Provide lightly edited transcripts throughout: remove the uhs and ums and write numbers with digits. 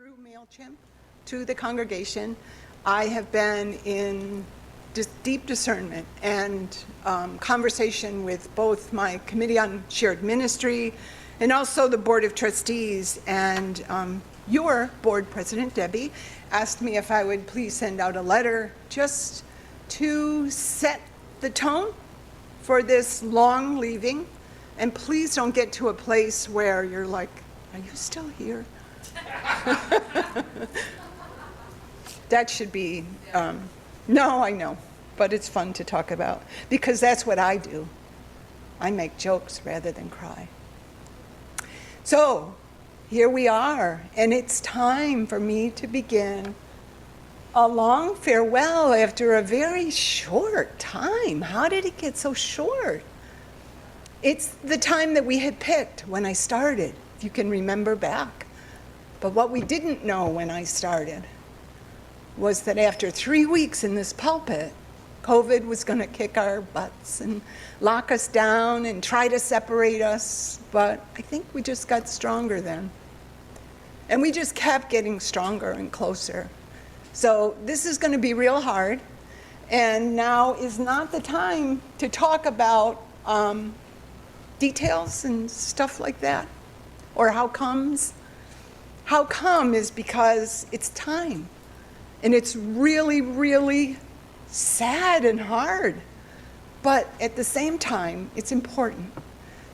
through MailChimp to the congregation, I have been in deep discernment and conversation with both my Committee on Shared Ministry and also the Board of Trustees. And your board president, Debbie, asked me if I would please send out a letter just to set the tone for this long leaving. And please don't get to a place where you're like, are you still here? That should be, no, I know, but it's fun to talk about because that's what I do. I make jokes rather than cry. So here we are, and it's time for me to begin a long farewell after a very short time. How did it get so short? It's the time that we had picked when I started, if you can remember back. But what we didn't know when I started was that after 3 weeks in this pulpit, COVID was going to kick our butts and lock us down and try to separate us. But I think we just got stronger then. And we just kept getting stronger and closer. So this is going to be real hard. And now is not the time to talk about details and stuff like that, or how comes. How come is because it's time. And it's really, really sad and hard. But at the same time, it's important.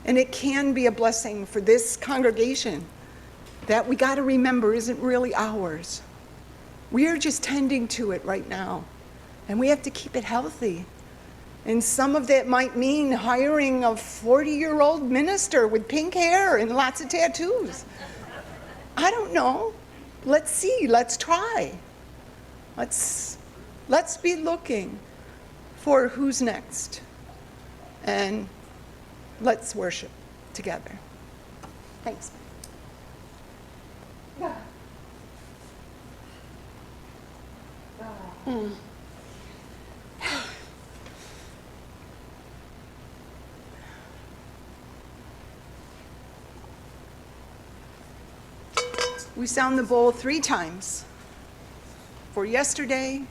And it can be a blessing for this congregation that we got to remember isn't really ours. We are just tending to it right now. And we have to keep it healthy. And some of that might mean hiring a 40-year-old minister with pink hair and lots of tattoos. I don't know. Let's see. Let's try. Let's be looking for who's next. And let's worship together. Thanks. We sound the bowl 3 times. For yesterday,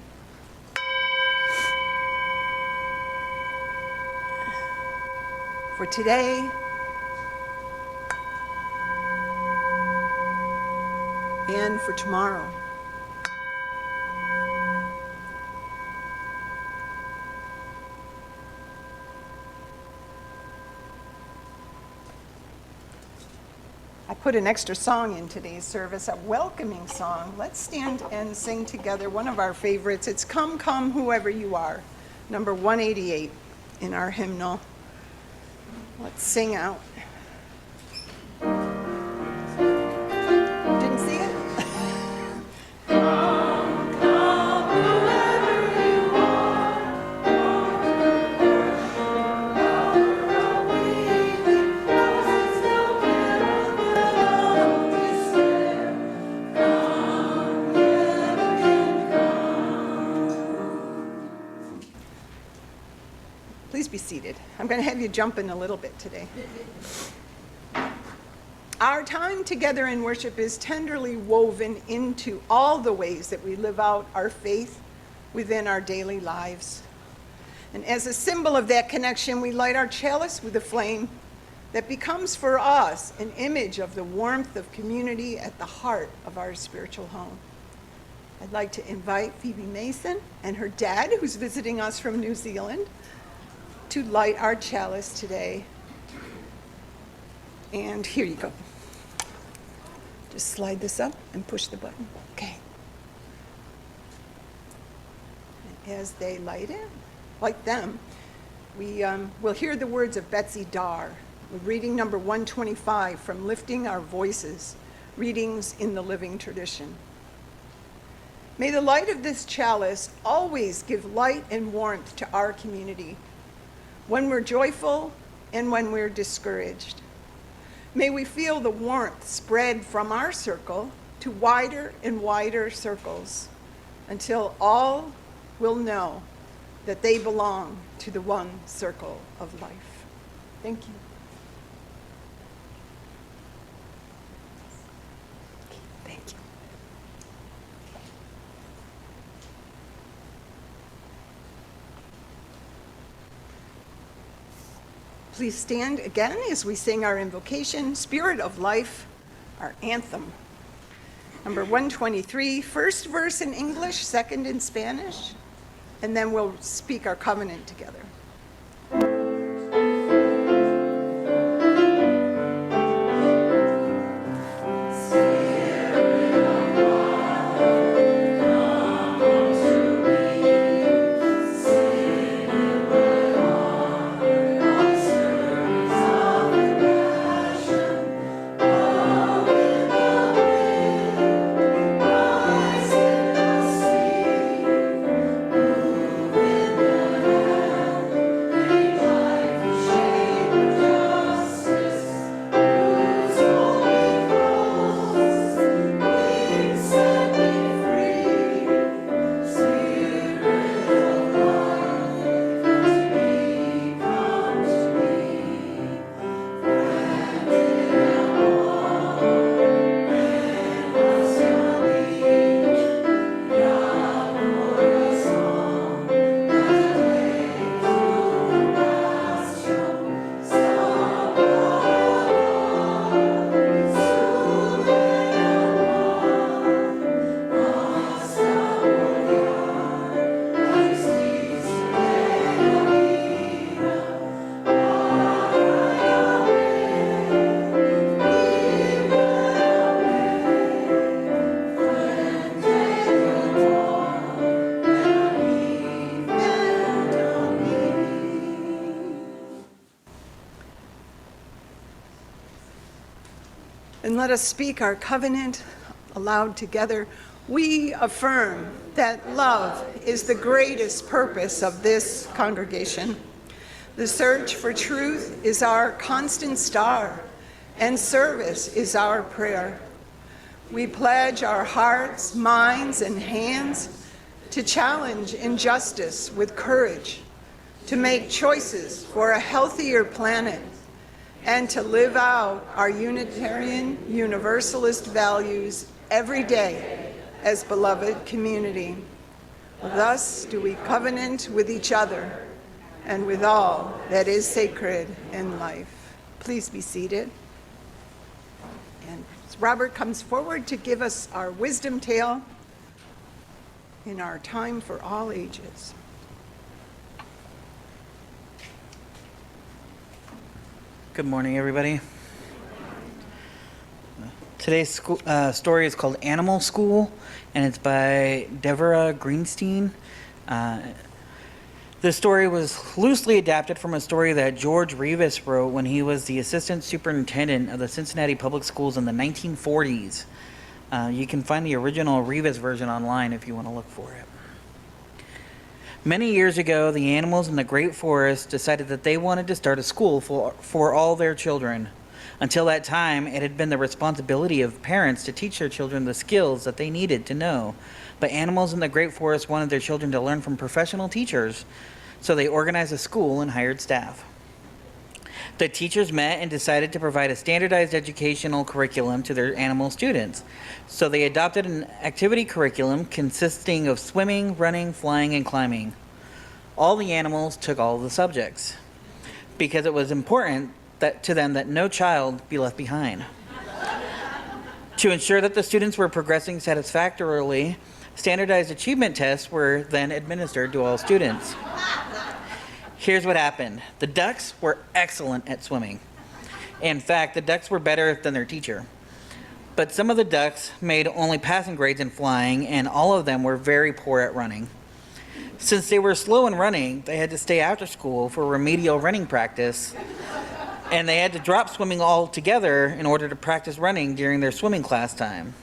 for today, and for tomorrow. I put an extra song in today's service, a welcoming song. Let's stand and sing together one of our favorites. It's Come, Come, Whoever You Are, number 188 in our hymnal. Let's sing out. Didn't see it? Please be seated. I'm going to have you jumping a little bit today. Our time together in worship is tenderly woven into all the ways that we live out our faith within our daily lives. And as a symbol of that connection, we light our chalice with a flame that becomes for us an image of the warmth of community at the heart of our spiritual home. I'd like to invite Phoebe Mason and her dad, who's visiting us from New Zealand, to light our chalice today. And here you go. Just slide this up and push the button. Okay. And as they light it, like them, we will hear the words of Betsy Dar, reading number 125 from Lifting Our Voices, Readings in the Living Tradition. May the light of this chalice always give light and warmth to our community, when we're joyful and when we're discouraged. May we feel the warmth spread from our circle to wider and wider circles until all will know that they belong to the one circle of life. Thank you. Thank you. Please stand again as we sing our invocation, Spirit of Life, our anthem. Number 123, first verse in English, second in Spanish, and then we'll speak our covenant together. And let us speak our covenant aloud together. We affirm that love is the greatest purpose of this congregation. The search for truth is our constant star, and service is our prayer. We pledge our hearts, minds, and hands to challenge injustice with courage, to make choices for a healthier planet, and to live out our Unitarian Universalist values every day as beloved community. Thus do we covenant with each other and with all that is sacred in life. Please be seated. And Robert comes forward to give us our wisdom tale in our time for all ages. Good morning, everybody. Today's story is called Animal School, and it's by Deborah Greenstein. This story was loosely adapted from a story that George Revis wrote when he was the assistant superintendent of the Cincinnati Public Schools in the 1940s. You can find the original Revis version online if you want to look for it. Many years ago, the animals in the Great Forest decided that they wanted to start a school for all their children. Until that time, it had been the responsibility of parents to teach their children the skills that they needed to know. But animals in the Great Forest wanted their children to learn from professional teachers, so they organized a school and hired staff. The teachers met and decided to provide a standardized educational curriculum to their animal students. So they adopted an activity curriculum consisting of swimming, running, flying, and climbing. All the animals took all of the subjects because it was important to them that no child be left behind. To ensure that the students were progressing satisfactorily, standardized achievement tests were then administered to all students. Here's what happened. The ducks were excellent at swimming. In fact, the ducks were better than their teacher. But some of the ducks made only passing grades in flying, and all of them were very poor at running. Since they were slow in running, they had to stay after school for remedial running practice, and they had to drop swimming altogether in order to practice running during their swimming class time.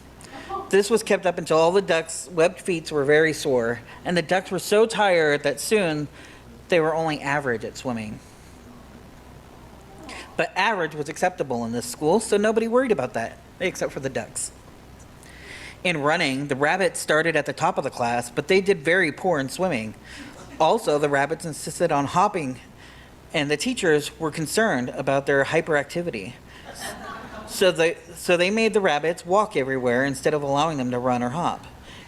This was kept up until all the ducks' webbed feet were very sore, and the ducks were so tired that soon they were only average at swimming. But average was acceptable in this school, so nobody worried about that, except for the ducks. In running, the rabbits started at the top of the class, but they did very poor in swimming. Also, the rabbits insisted on hopping, and the teachers were concerned about their hyperactivity. So they made the rabbits walk everywhere instead of allowing them to run or hop.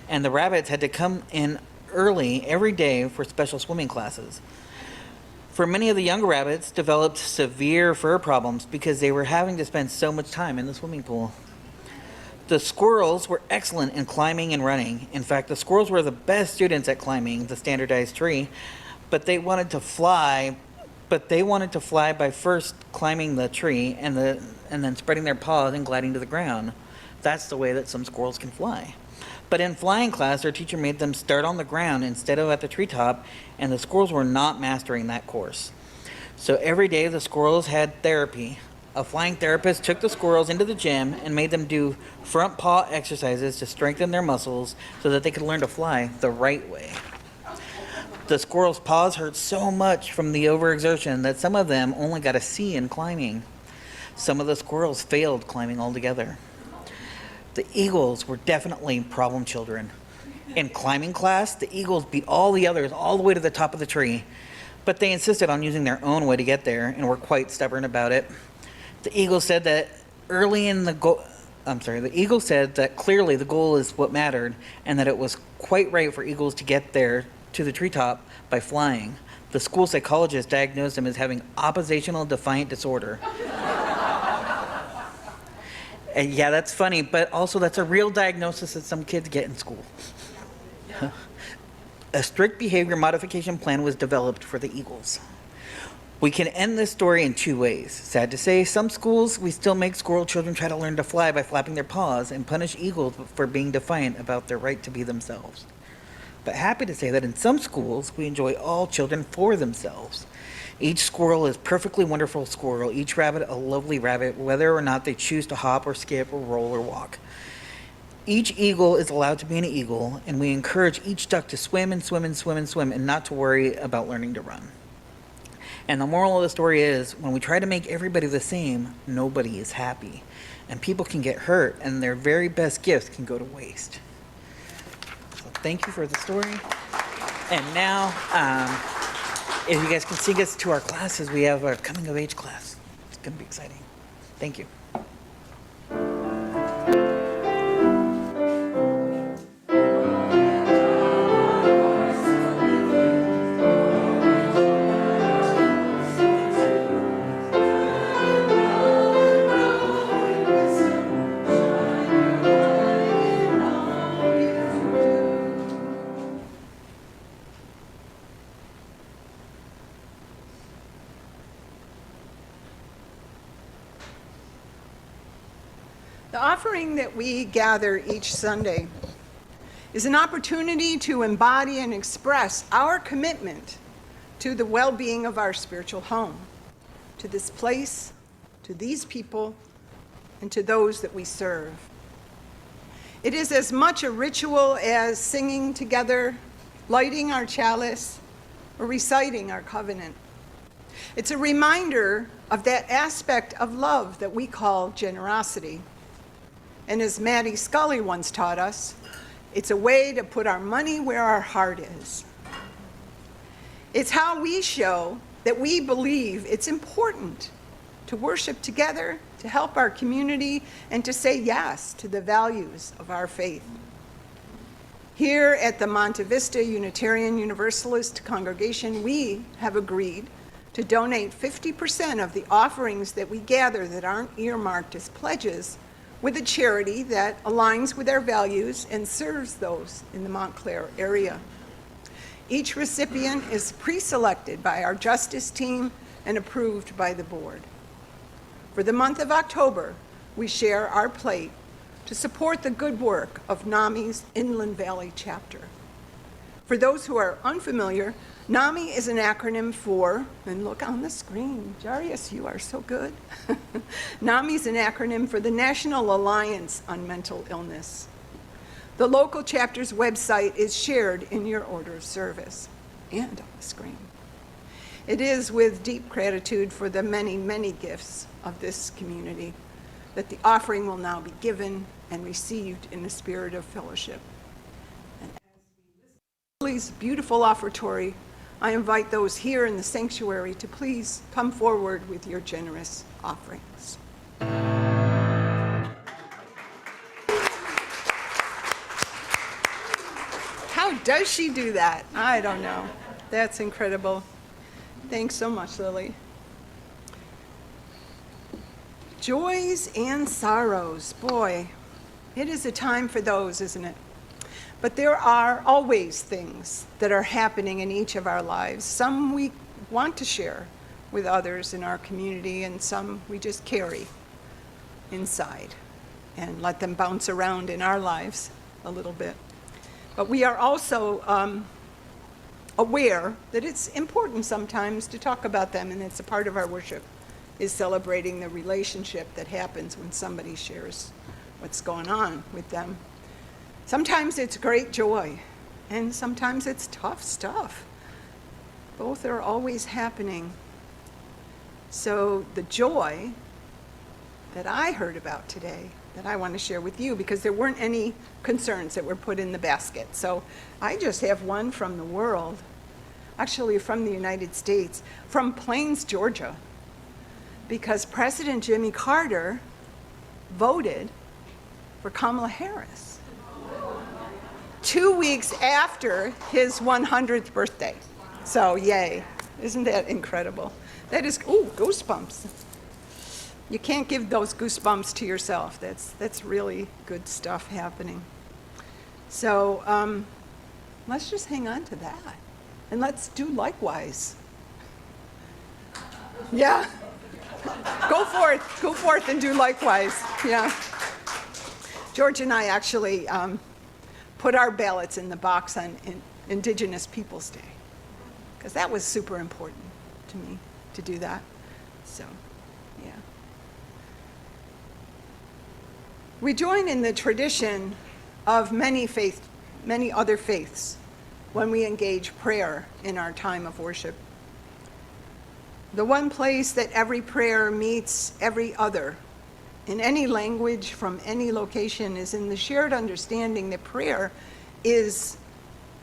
And the rabbits had to come in early every day for special swimming classes. For many of the younger rabbits developed severe fur problems because they were having to spend so much time in the swimming pool. The squirrels were excellent in climbing and running. In fact, the squirrels were the best students at climbing the standardized tree, but they wanted to fly by first climbing the tree and then spreading their paws and gliding to the ground. That's the way that some squirrels can fly. But in flying class, their teacher made them start on the ground instead of at the treetop, and the squirrels were not mastering that course. So every day the squirrels had therapy. A flying therapist took the squirrels into the gym and made them do front paw exercises to strengthen their muscles so that they could learn to fly the right way. The squirrels' paws hurt so much from the overexertion that some of them only got a C in climbing. Some of the squirrels failed climbing altogether. The eagles were definitely problem children. In climbing class, the eagles beat all the others all the way to the top of the tree, but they insisted on using their own way to get there and were quite stubborn about it. The eagle said that clearly the goal is what mattered, and that it was quite right for eagles to get there to the treetop by flying. The school psychologist diagnosed him as having oppositional defiant disorder. And yeah, that's funny, but also that's a real diagnosis that some kids get in school. A strict behavior modification plan was developed for the eagles. We can end this story in two ways. Sad to say, some schools, we still make squirrel children try to learn to fly by flapping their paws and punish eagles for being defiant about their right to be themselves. But happy to say that in some schools, we enjoy all children for themselves. Each squirrel is perfectly wonderful squirrel, each rabbit a lovely rabbit, whether or not they choose to hop or skip or roll or walk. Each eagle is allowed to be an eagle, and we encourage each duck to swim and swim and swim and swim and not to worry about learning to run. And the moral of the story is, when we try to make everybody the same, nobody is happy. And people can get hurt, and their very best gifts can go to waste. So thank you for the story. And now, if you guys can sing us to our classes, we have our coming of age class. It's going to be exciting. Thank you. The offering that we gather each Sunday is an opportunity to embody and express our commitment to the well-being of our spiritual home, to this place, to these people, and to those that we serve. It is as much a ritual as singing together, lighting our chalice, or reciting our covenant. It's a reminder of that aspect of love that we call generosity. And as Maddie Scully once taught us, it's a way to put our money where our heart is. It's how we show that we believe it's important to worship together, to help our community, and to say yes to the values of our faith. Here at the Monte Vista Unitarian Universalist congregation, we have agreed to donate 50% of the offerings that we gather that aren't earmarked as pledges with a charity that aligns with our values and serves those in the Montclair area. Each recipient is pre-selected by our justice team and approved by the board. For the month of October, we share our plate to support the good work of NAMI's Inland Valley chapter. For those who are unfamiliar, NAMI is an acronym for, and look on the screen, Jaryus, you are so good. NAMI is an acronym for the National Alliance on Mental Illness. The local chapter's website is shared in your order of service and on the screen. It is with deep gratitude for the many, many gifts of this community that the offering will now be given and received in the spirit of fellowship. And as we listen to Lily's beautiful offertory, I invite those here in the sanctuary to please come forward with your generous offerings. How does she do that? I don't know. That's incredible. Thanks so much, Lily. Joys and sorrows. Boy, it is a time for those, isn't it? But there are always things that are happening in each of our lives. Some we want to share with others in our community, and some we just carry inside and let them bounce around in our lives a little bit. But we are also aware that it's important sometimes to talk about them, and it's a part of our worship, is celebrating the relationship that happens when somebody shares what's going on with them. Sometimes it's great joy, and sometimes it's tough stuff. Both are always happening. So the joy that I heard about today, that I want to share with you, because there weren't any concerns that were put in the basket. So I just have one from the world, actually from the United States, from Plains, Georgia, because President Jimmy Carter voted for Kamala Harris 2 weeks after his 100th birthday. So yay, isn't that incredible? That is, ooh, goosebumps. You can't give those goosebumps to yourself. That's really good stuff happening. So let's just hang on to that, and let's do likewise. Yeah. Go forth and do likewise. Yeah. George and I actually put our ballots in the box on Indigenous Peoples Day, because that was super important to me to do that. So, yeah. We join in the tradition of many other faiths when we engage prayer in our time of worship. The one place that every prayer meets every other in any language from any location is in the shared understanding that prayer is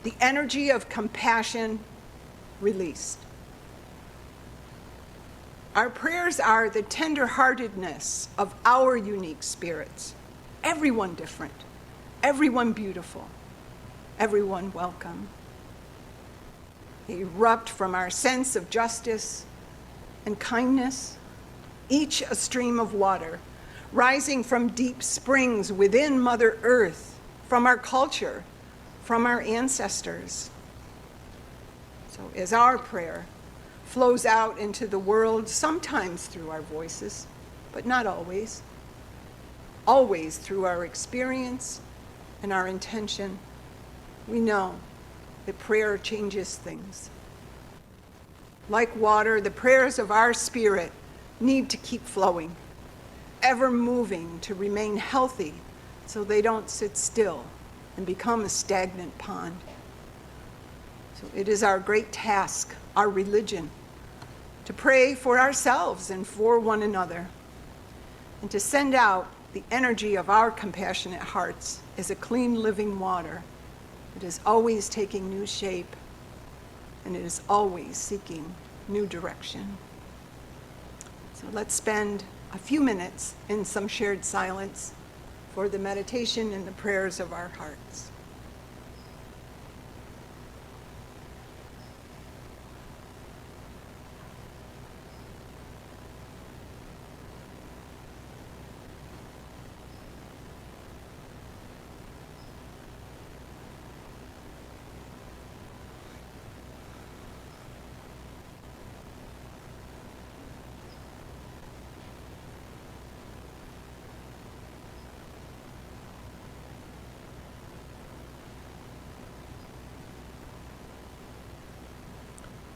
the energy of compassion released. Our prayers are the tender-heartedness of our unique spirits. Everyone different, everyone beautiful, everyone welcome. They erupt from our sense of justice and kindness, each a stream of water, rising from deep springs within Mother Earth, from our culture, from our ancestors. So as our prayer flows out into the world, sometimes through our voices, but not always, always through our experience and our intention, we know that prayer changes things. Like water, the prayers of our spirit need to keep flowing, ever moving to remain healthy so they don't sit still and become a stagnant pond. So it is our great task, our religion, to pray for ourselves and for one another, and to send out the energy of our compassionate hearts as a clean living water that is always taking new shape, and it is always seeking new direction. So let's spend a few minutes in some shared silence for the meditation and the prayers of our hearts.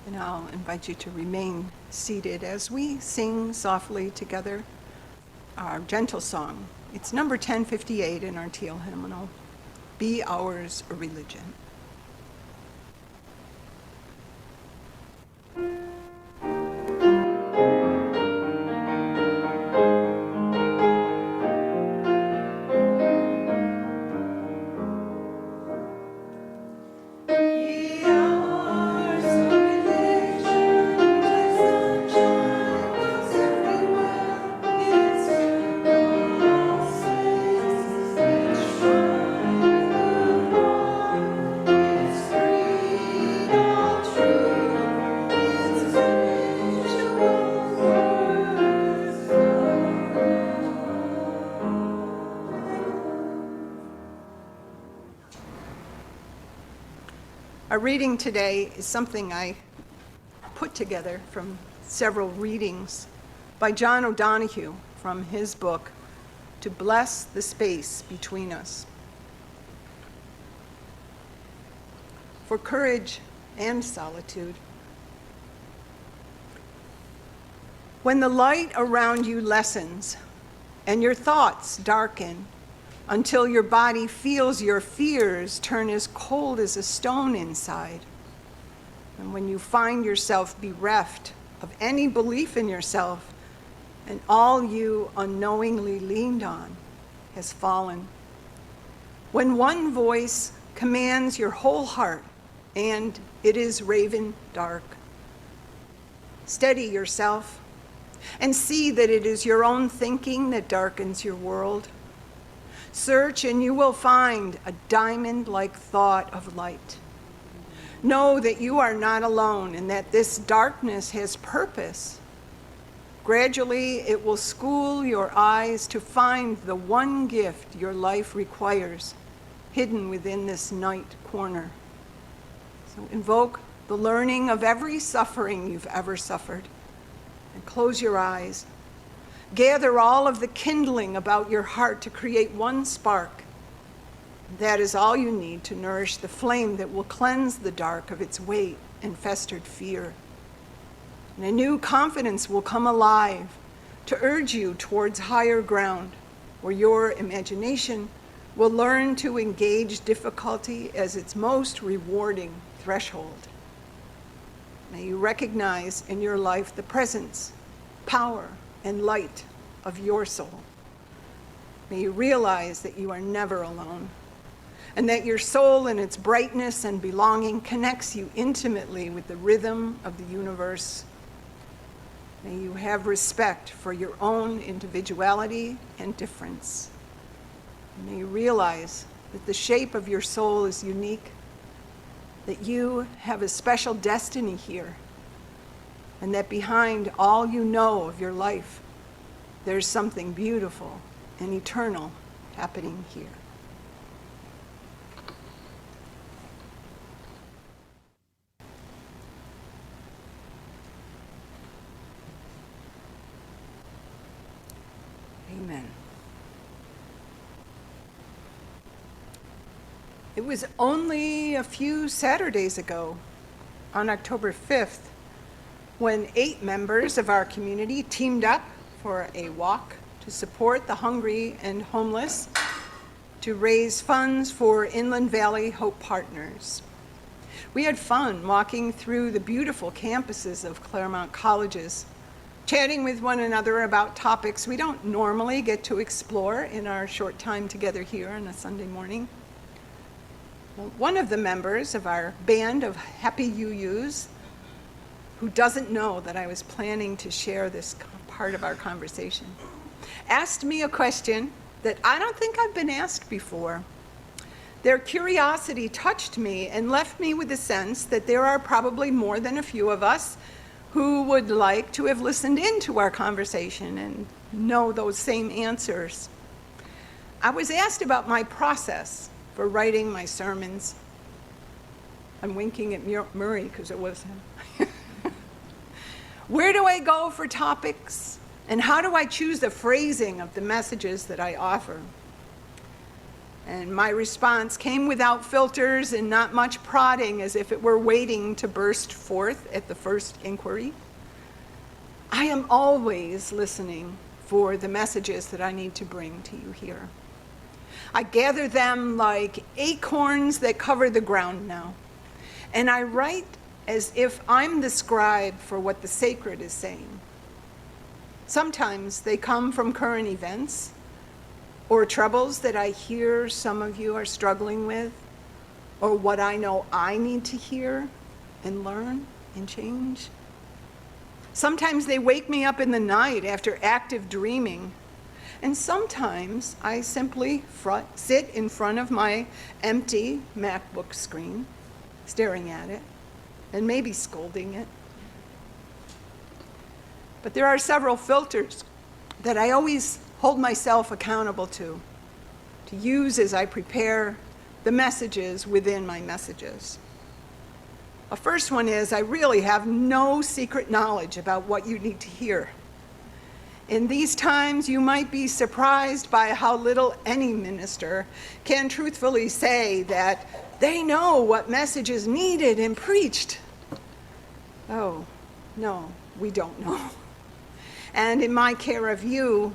And I'll invite you to remain seated as we sing softly together our gentle song. It's number 1058 in our teal hymnal, Be Ours a Religion. Our reading today is something I put together from several readings by John O'Donohue from his book, To Bless the Space Between Us. For courage and solitude. When the light around you lessens and your thoughts darken until your body feels your fears turn as cold as a stone inside, and when you find yourself bereft of any belief in yourself and all you unknowingly leaned on has fallen, when one voice commands your whole heart and it is raven dark, steady yourself and see that it is your own thinking that darkens your world. Search and you will find a diamond-like thought of light. Know that you are not alone and that this darkness has purpose. Gradually, it will school your eyes to find the one gift your life requires, hidden within this night corner. So invoke the learning of every suffering you've ever suffered, and close your eyes. Gather all of the kindling about your heart to create one spark. That is all you need to nourish the flame that will cleanse the dark of its weight and festered fear. And a new confidence will come alive to urge you towards higher ground, where your imagination will learn to engage difficulty as its most rewarding threshold. May you recognize in your life the presence, power, and light of your soul. May you realize that you are never alone, and that your soul and its brightness and belonging connects you intimately with the rhythm of the universe. May you have respect for your own individuality and difference. May you realize that the shape of your soul is unique, that you have a special destiny here, and that behind all you know of your life, there's something beautiful and eternal happening here. Amen. It was only a few Saturdays ago, on October 5th, when 8 members of our community teamed up for a walk to support the hungry and homeless, to raise funds for Inland Valley Hope Partners. We had fun walking through the beautiful campuses of Claremont colleges, chatting with one another about topics we don't normally get to explore in our short time together here on a Sunday morning. Well, one of the members of our band of happy UUs, who doesn't know that I was planning to share this part of our conversation, asked me a question that I don't think I've been asked before. Their curiosity touched me and left me with a sense that there are probably more than a few of us who would like to have listened into our conversation and know those same answers. I was asked about my process for writing my sermons. I'm winking at Murray because it was him. Where do I go for topics? And how do I choose the phrasing of the messages that I offer? And my response came without filters and not much prodding, as if it were waiting to burst forth at the first inquiry. I am always listening for the messages that I need to bring to you here. I gather them like acorns that cover the ground now, and I write as if I'm the scribe for what the sacred is saying. Sometimes they come from current events or troubles that I hear some of you are struggling with, or what I know I need to hear and learn and change. Sometimes they wake me up in the night after active dreaming, and sometimes I simply sit in front of my empty MacBook screen, staring at it, and maybe scolding it. But there are several filters that I always hold myself accountable to use as I prepare the messages within my messages. The first one is, I really have no secret knowledge about what you need to hear. In these times, you might be surprised by how little any minister can truthfully say that they know what message is needed and preached. Oh, no, we don't know. And in my care of you,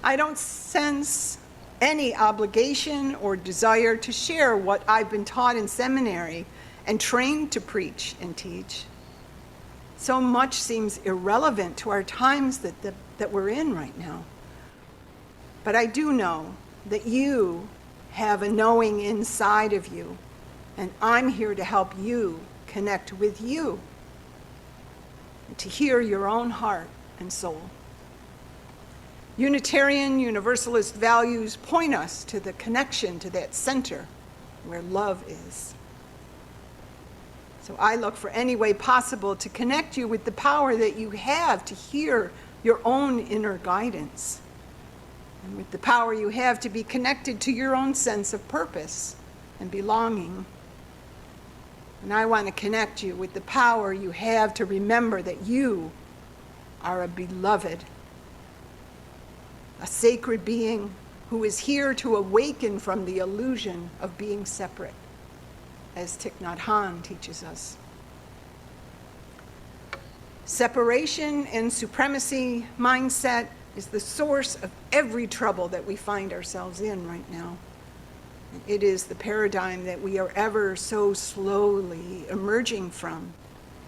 I don't sense any obligation or desire to share what I've been taught in seminary and trained to preach and teach. So much seems irrelevant to our times that we're in right now. But I do know that you have a knowing inside of you, and I'm here to help you connect with you, and to hear your own heart and soul. Unitarian Universalist values point us to the connection to that center where love is. So I look for any way possible to connect you with the power that you have to hear your own inner guidance, and with the power you have to be connected to your own sense of purpose and belonging. And I want to connect you with the power you have to remember that you are a beloved, a sacred being who is here to awaken from the illusion of being separate, as Thich Nhat Hanh teaches us. Separation and supremacy mindset is the source of every trouble that we find ourselves in right now. It is the paradigm that we are ever so slowly emerging from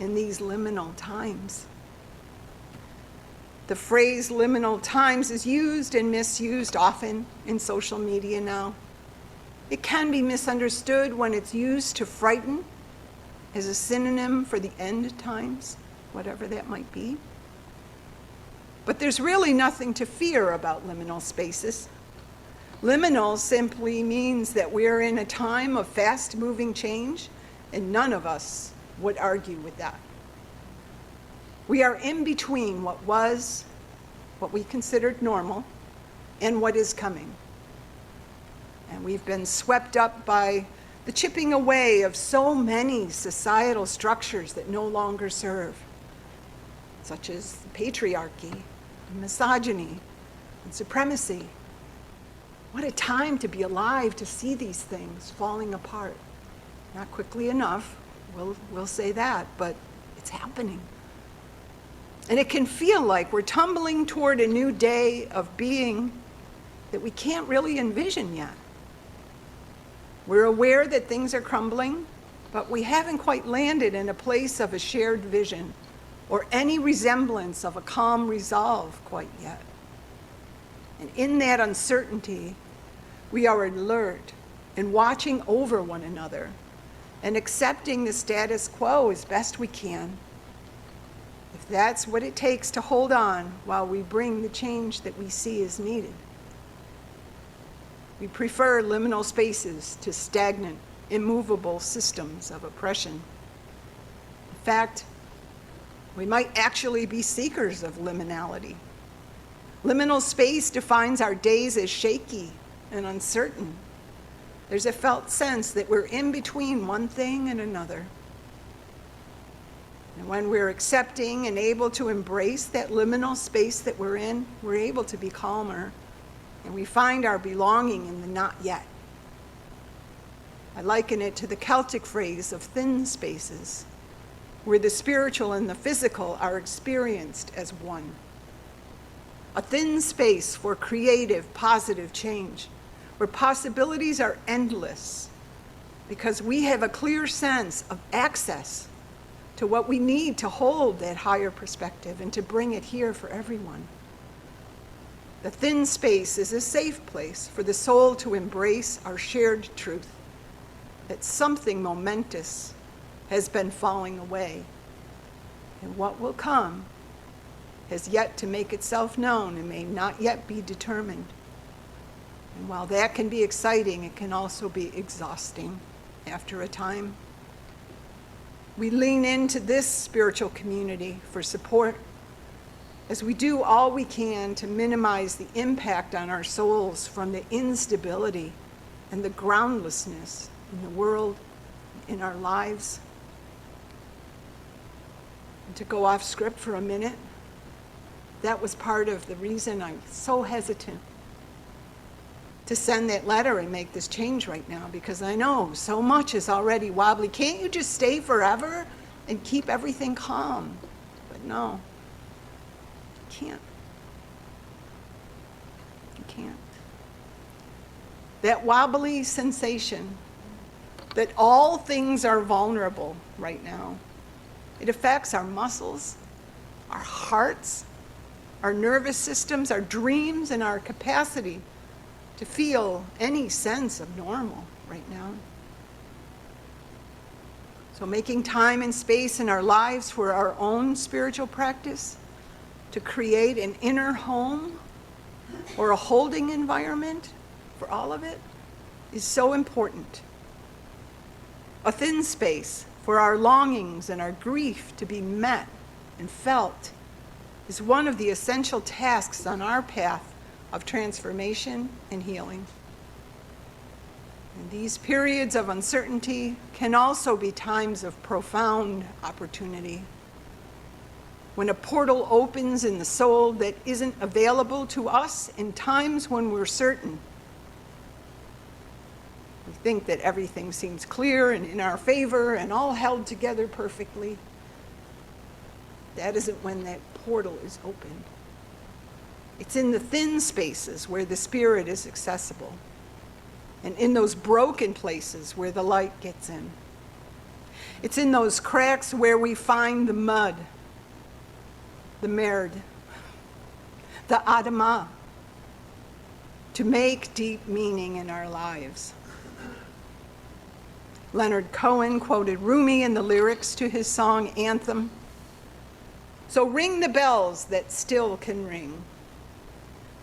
in these liminal times. The phrase liminal times is used and misused often in social media now. It can be misunderstood when it's used to frighten as a synonym for the end times, whatever that might be. But there's really nothing to fear about liminal spaces. Liminal simply means that we're in a time of fast-moving change, and none of us would argue with that. We are in between what was, what we considered normal, and what is coming. And we've been swept up by the chipping away of so many societal structures that no longer serve, such as patriarchy, misogyny, and supremacy. What a time to be alive to see these things falling apart. Not quickly enough, we'll say that, but it's happening. And it can feel like we're tumbling toward a new day of being that we can't really envision yet. We're aware that things are crumbling, but we haven't quite landed in a place of a shared vision or any resemblance of a calm resolve quite yet. And in that uncertainty, we are alert and watching over one another and accepting the status quo as best we can. If that's what it takes to hold on while we bring the change that we see is needed. We prefer liminal spaces to stagnant, immovable systems of oppression. In fact, we might actually be seekers of liminality. Liminal space defines our days as shaky and uncertain. There's a felt sense that we're in between one thing and another. And when we're accepting and able to embrace that liminal space that we're in, we're able to be calmer, and we find our belonging in the not yet. I liken it to the Celtic phrase of thin spaces, where the spiritual and the physical are experienced as one. A thin space for creative, positive change, where possibilities are endless, because we have a clear sense of access to what we need to hold that higher perspective and to bring it here for everyone. The thin space is a safe place for the soul to embrace our shared truth, that something momentous has been falling away, and what will come has yet to make itself known and may not yet be determined. And while that can be exciting, it can also be exhausting after a time. We lean into this spiritual community for support as we do all we can to minimize the impact on our souls from the instability and the groundlessness in the world, in our lives. And to go off script for a minute, that was part of the reason I'm so hesitant to send that letter and make this change right now, because I know so much is already wobbly. Can't you just stay forever and keep everything calm? But no, you can't. You can't. That wobbly sensation that all things are vulnerable right now, it affects our muscles, our hearts, our nervous systems, our dreams, and our capacity to feel any sense of normal right now. So making time and space in our lives for our own spiritual practice, to create an inner home or a holding environment for all of it, is so important. A thin space for our longings and our grief to be met and felt is one of the essential tasks on our path of transformation and healing. And these periods of uncertainty can also be times of profound opportunity, when a portal opens in the soul that isn't available to us in times when we're certain. We think that everything seems clear and in our favor and all held together perfectly. That isn't when that portal is opened. It's in the thin spaces where the spirit is accessible, and in those broken places where the light gets in. It's in those cracks where we find the mud, the merd, the adama, to make deep meaning in our lives. Leonard Cohen quoted Rumi in the lyrics to his song Anthem. So ring the bells that still can ring.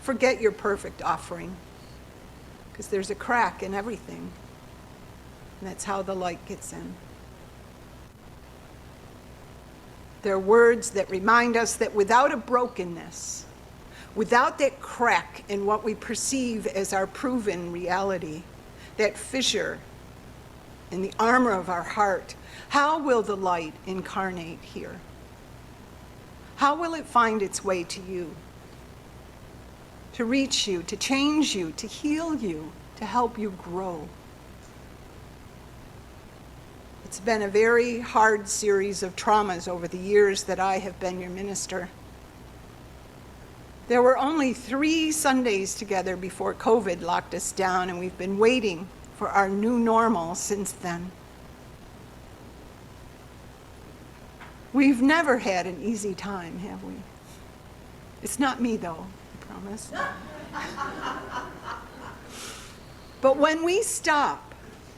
Forget your perfect offering, because there's a crack in everything, and that's how the light gets in. There are words that remind us that without a brokenness, without that crack in what we perceive as our proven reality, that fissure in the armor of our heart, how will the light incarnate here? How will it find its way to you? To reach you, to change you, to heal you, to help you grow. It's been a very hard series of traumas over the years that I have been your minister. There were only 3 Sundays together before COVID locked us down, and we've been waiting for our new normal since then. We've never had an easy time, have we? It's not me, though, I promise. But when we stop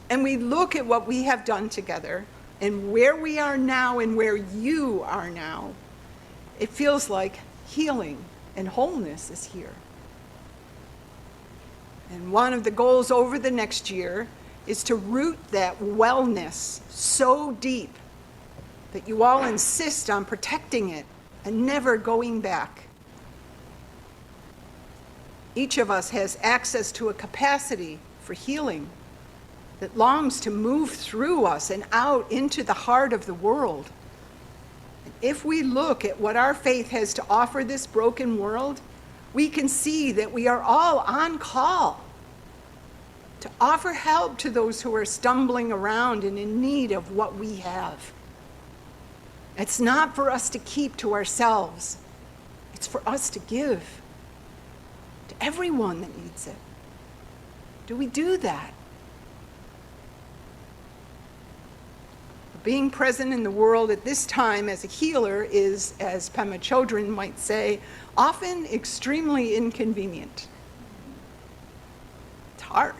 and we look at what we have done together and where we are now and where you are now, it feels like healing and wholeness is here. And one of the goals over the next year is to root that wellness so deep that you all insist on protecting it and never going back. Each of us has access to a capacity for healing that longs to move through us and out into the heart of the world. And if we look at what our faith has to offer this broken world, we can see that we are all on call to offer help to those who are stumbling around and in need of what we have. It's not for us to keep to ourselves. It's for us to give to everyone that needs it. Do we do that? Being present in the world at this time as a healer is, as Pema Chodron might say, often extremely inconvenient. It's hard.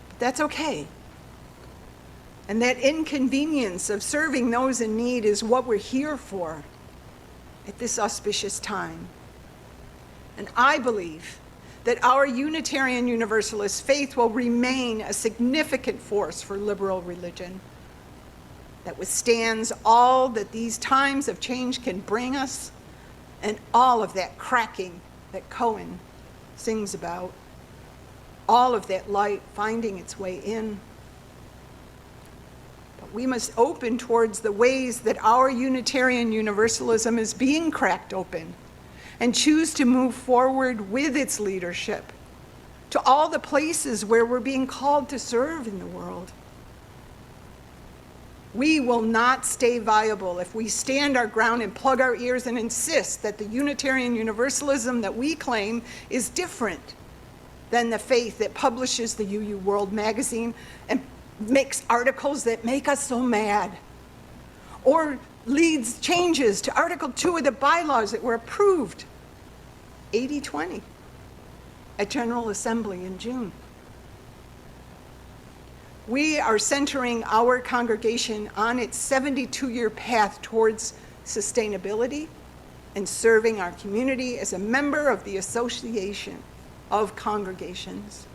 But that's okay. And that inconvenience of serving those in need is what we're here for at this auspicious time. And I believe that our Unitarian Universalist faith will remain a significant force for liberal religion that withstands all that these times of change can bring us and all of that cracking that Cohen sings about, all of that light finding its way in. But We must open towards the ways that our Unitarian Universalism is being cracked open and choose to move forward with its leadership to all the places where we're being called to serve in the world. We will not stay viable if we stand our ground and plug our ears and insist that the Unitarian Universalism that we claim is different than the faith that publishes the UU World magazine and makes articles that make us so mad, or leads changes to Article 2 of the bylaws that were approved 80-20 at General Assembly in June. We are centering our congregation on its 72-year path towards sustainability and serving our community as a member of the Association of Congregations,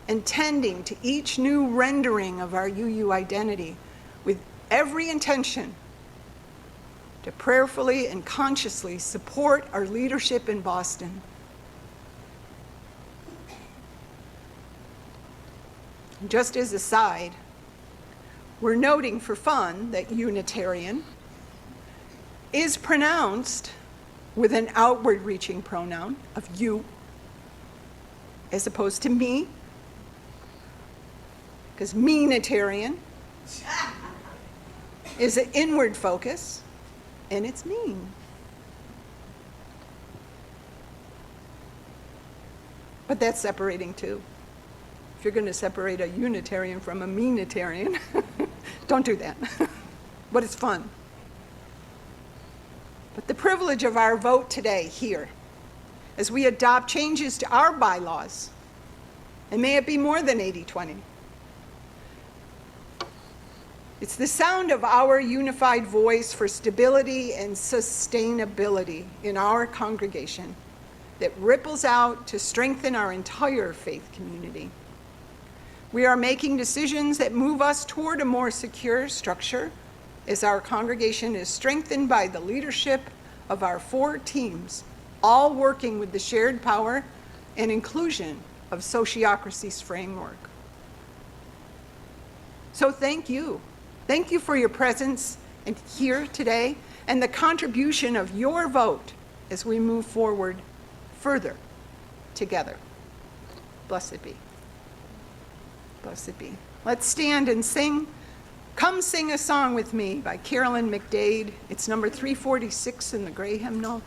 and tending to each new rendering of our UU identity with every intention to prayerfully and consciously support our leadership in Boston. Just as a side, we're noting for fun that Unitarian is pronounced with an outward-reaching pronoun of you, as opposed to me, because meanitarian is an inward focus, and it's mean. But that's separating too. If you're going to separate a Unitarian from a meanitarian, don't do that. But it's fun. But the privilege of our vote today here, as we adopt changes to our bylaws, and may it be more than 80-20, it's the sound of our unified voice for stability and sustainability in our congregation that ripples out to strengthen our entire faith community. We are making decisions that move us toward a more secure structure as our congregation is strengthened by the leadership of our 4 teams, all working with the shared power and inclusion of Sociocracy's framework. So thank you. Thank you for your presence here today and the contribution of your vote as we move forward further together. Blessed be. Blessed be. Let's stand and sing Come Sing a Song with Me by Carolyn McDade. It's number 346 in the Gray Hymnal.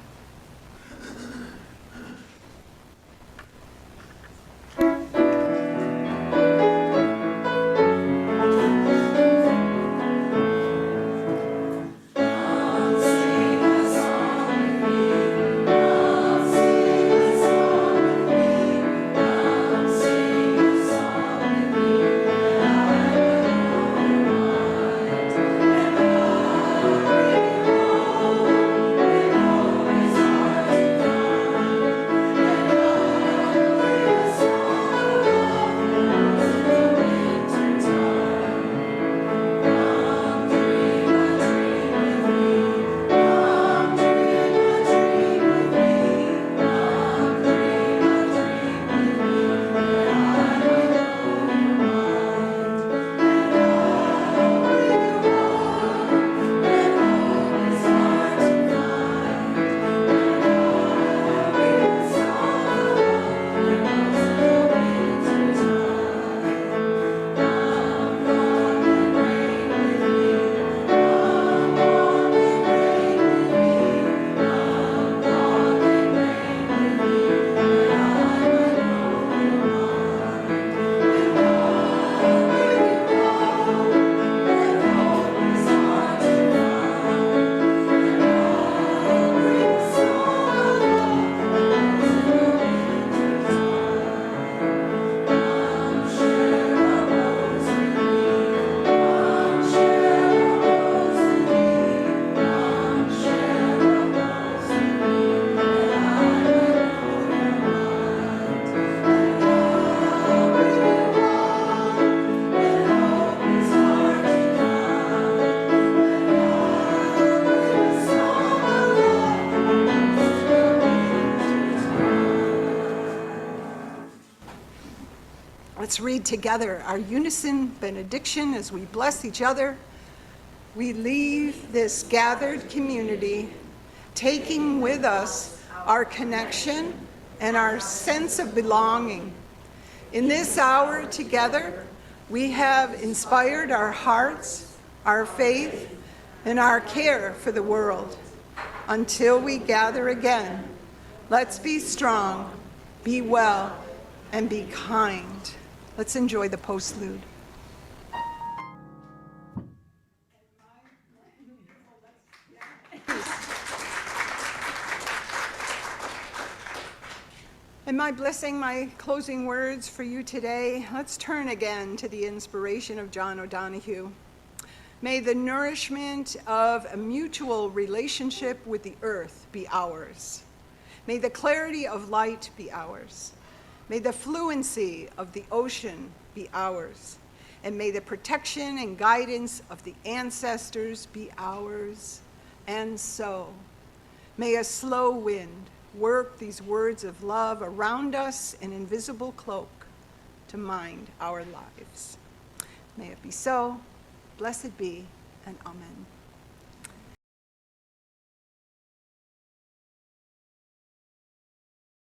Always Let's read together our unison benediction as we bless each other. We leave this gathered community, taking with us our connection and our sense of belonging. In this hour together, we have inspired our hearts, our faith, and our care for the world. Until we gather again, let's be strong, be well, and be kind. Let's enjoy the postlude. In my blessing, my closing words for you today, let's turn again to the inspiration of John O'Donohue. May the nourishment of a mutual relationship with the earth be ours. May the clarity of light be ours. May the fluency of the ocean be ours. And may the protection and guidance of the ancestors be ours. And so, may a slow wind work these words of love around us, an invisible cloak, to mind our lives. May it be so. Blessed be, and amen.